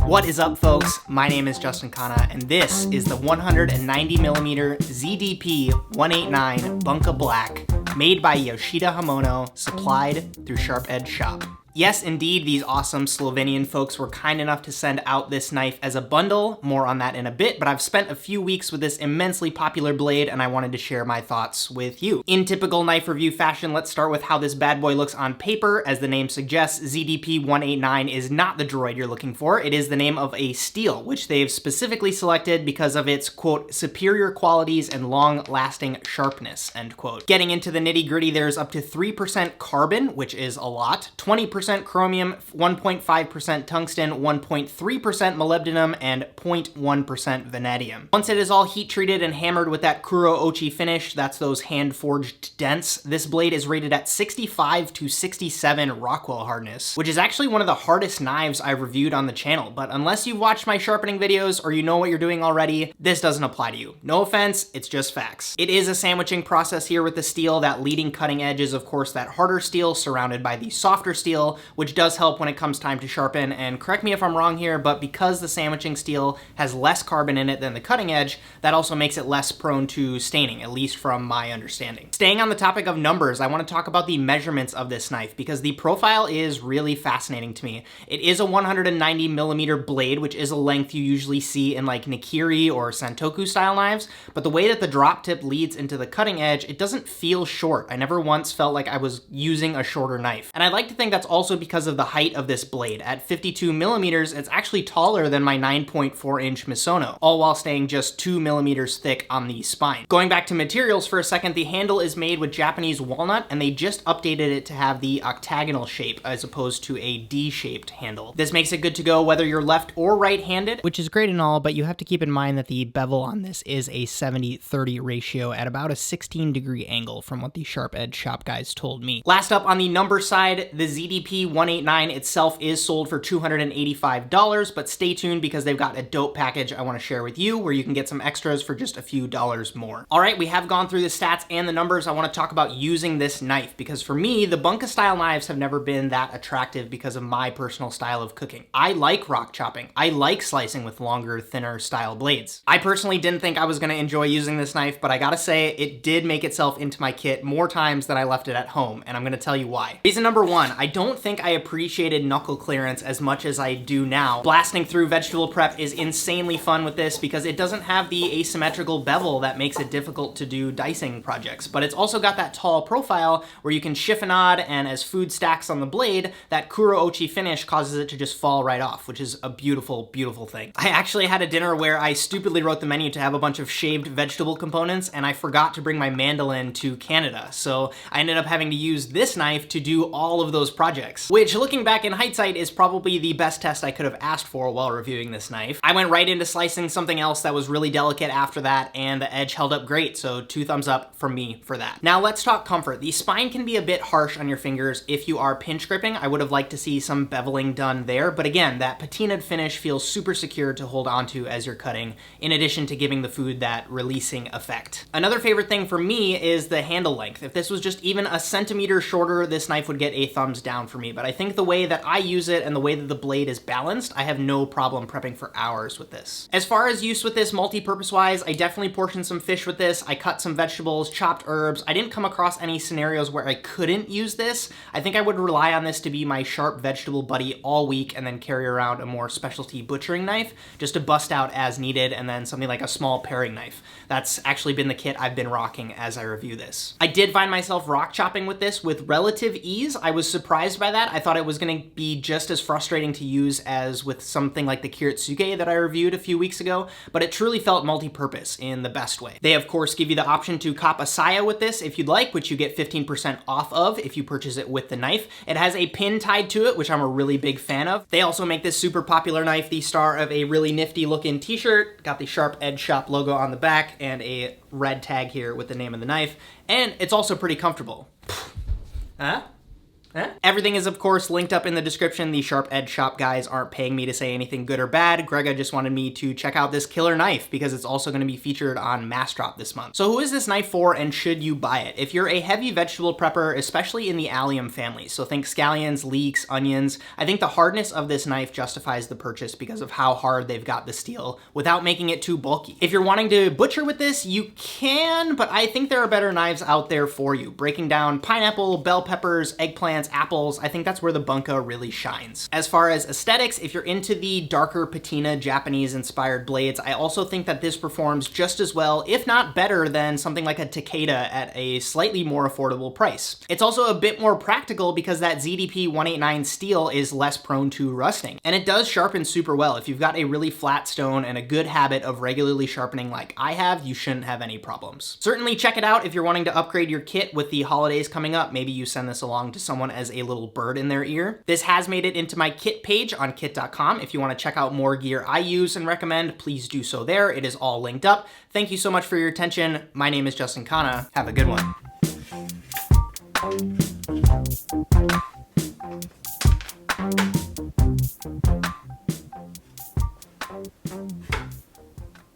What is up, folks? My name is Justin Khanna, and this is the 190mm ZDP-189 Bunka Black, made by Yoshida Hamono, supplied through SharpEdge Shop. Yes, indeed, these awesome Slovenian folks were kind enough to send out this knife as a bundle. More on that in a bit, but I've spent a few weeks with this immensely popular blade and I wanted to share my thoughts with you. In typical knife review fashion, let's start with how this bad boy looks on paper. As the name suggests, ZDP-189 is not the droid you're looking for. It is the name of a steel, which they've specifically selected because of its, quote, superior qualities and long-lasting sharpness, end quote. Getting into the nitty-gritty, there's up to 3% carbon, which is a lot, 20% chromium, 1.5% tungsten, 1.3% molybdenum, and 0.1% vanadium. Once it is all heat treated and hammered with that Kuro Ochi finish, that's those hand-forged dents, this blade is rated at 65 to 67 Rockwell hardness, which is actually one of the hardest knives I've reviewed on the channel, but unless you've watched my sharpening videos or you know what you're doing already, this doesn't apply to you. No offense, it's just facts. It is a sandwiching process here with the steel. That leading cutting edge is of course that harder steel surrounded by the softer steel, which does help when it comes time to sharpen, and correct me if I'm wrong here, but because the sandwiching steel has less carbon in it than the cutting edge, that also makes it less prone to staining, at least from my understanding. Staying on the topic of numbers, I want to talk about the measurements of this knife because the profile is really fascinating to me. It is a 190mm blade, which is a length you usually see in like Nikiri or Santoku style knives, but the way that the drop tip leads into the cutting edge, it doesn't feel short. I never once felt like I was using a shorter knife. And I like to think that's also because of the height of this blade. At 52mm, it's actually taller than my 9.4-inch Misono, all while staying just 2mm thick on the spine. Going back to materials for a second, the handle is made with Japanese walnut, and they just updated it to have the octagonal shape as opposed to a D-shaped handle. This makes it good to go whether you're left or right-handed, which is great and all, but you have to keep in mind that the bevel on this is a 70-30 ratio at about a 16-degree angle from what the SharpEdge shop guys told me. Last up on the number side, the ZDP-189 itself is sold for $285, but stay tuned because they've got a dope package I want to share with you where you can get some extras for just a few dollars more. All right, we have gone through the stats and the numbers. I want to talk about using this knife because for me, the Bunka style knives have never been that attractive because of my personal style of cooking. I like rock chopping. I like slicing with longer, thinner style blades. I personally didn't think I was going to enjoy using this knife, but I gotta say it did make itself into my kit more times than I left it at home, and I'm going to tell you why. Reason number one, I don't think I appreciated knuckle clearance as much as I do now. Blasting through vegetable prep is insanely fun with this because it doesn't have the asymmetrical bevel that makes it difficult to do dicing projects, but it's also got that tall profile where you can chiffonade, and as food stacks on the blade, that Kuro Ochi finish causes it to just fall right off, which is a beautiful, beautiful thing. I actually had a dinner where I stupidly wrote the menu to have a bunch of shaved vegetable components, and I forgot to bring my mandolin to Canada, so I ended up having to use this knife to do all of those projects, which looking back in hindsight is probably the best test I could have asked for while reviewing this knife. I went right into slicing something else that was really delicate after that, and the edge held up great, so 2 thumbs up from me for that. Now let's talk comfort. The spine can be a bit harsh on your fingers if you are pinch gripping. I would have liked to see some beveling done there, but again, that patinaed finish feels super secure to hold onto as you're cutting, in addition to giving the food that releasing effect. Another favorite thing for me is the handle length. If this was just even a centimeter shorter, this knife would get a thumbs down for me, but I think the way that I use it and the way that the blade is balanced, I have no problem prepping for hours with this. As far as use with this multi-purpose wise, I definitely portioned some fish with this. I cut some vegetables, chopped herbs. I didn't come across any scenarios where I couldn't use this. I think I would rely on this to be my sharp vegetable buddy all week and then carry around a more specialty butchering knife just to bust out as needed, and then something like a small paring knife. That's actually been the kit I've been rocking as I review this. I did find myself rock chopping with this with relative ease. I was surprised by that. I thought it was going to be just as frustrating to use as with something like the Kiritsuke that I reviewed a few weeks ago, but it truly felt multi-purpose in the best way. They of course give you the option to cop a saya with this if you'd like, which you get 15% off of if you purchase it with the knife. It has a pin tied to it, which I'm a really big fan of. They also make this super popular knife the star of a really nifty looking t-shirt. Got the SharpEdge shop logo on the back and a red tag here with the name of the knife, and it's also pretty comfortable. Huh? Everything is, of course, linked up in the description. The SharpEdge shop guys aren't paying me to say anything good or bad. Grega just wanted me to check out this killer knife because it's also going to be featured on Mass Drop this month. So who is this knife for and should you buy it? If you're a heavy vegetable prepper, especially in the allium family, so think scallions, leeks, onions, I think the hardness of this knife justifies the purchase because of how hard they've got the steel without making it too bulky. If you're wanting to butcher with this, you can, but I think there are better knives out there for you. Breaking down pineapple, bell peppers, eggplants, apples, I think that's where the Bunka really shines. As far as aesthetics, if you're into the darker patina Japanese-inspired blades, I also think that this performs just as well, if not better, than something like a Takeda at a slightly more affordable price. It's also a bit more practical because that ZDP-189 steel is less prone to rusting, and it does sharpen super well. If you've got a really flat stone and a good habit of regularly sharpening like I have, you shouldn't have any problems. Certainly check it out if you're wanting to upgrade your kit with the holidays coming up. Maybe you send this along to someone as a little bird in their ear. This has made it into my kit page on kit.com. If you want to check out more gear I use and recommend, please do so there. It is all linked up. Thank you so much for your attention. My name is Justin Khanna. Have a good one.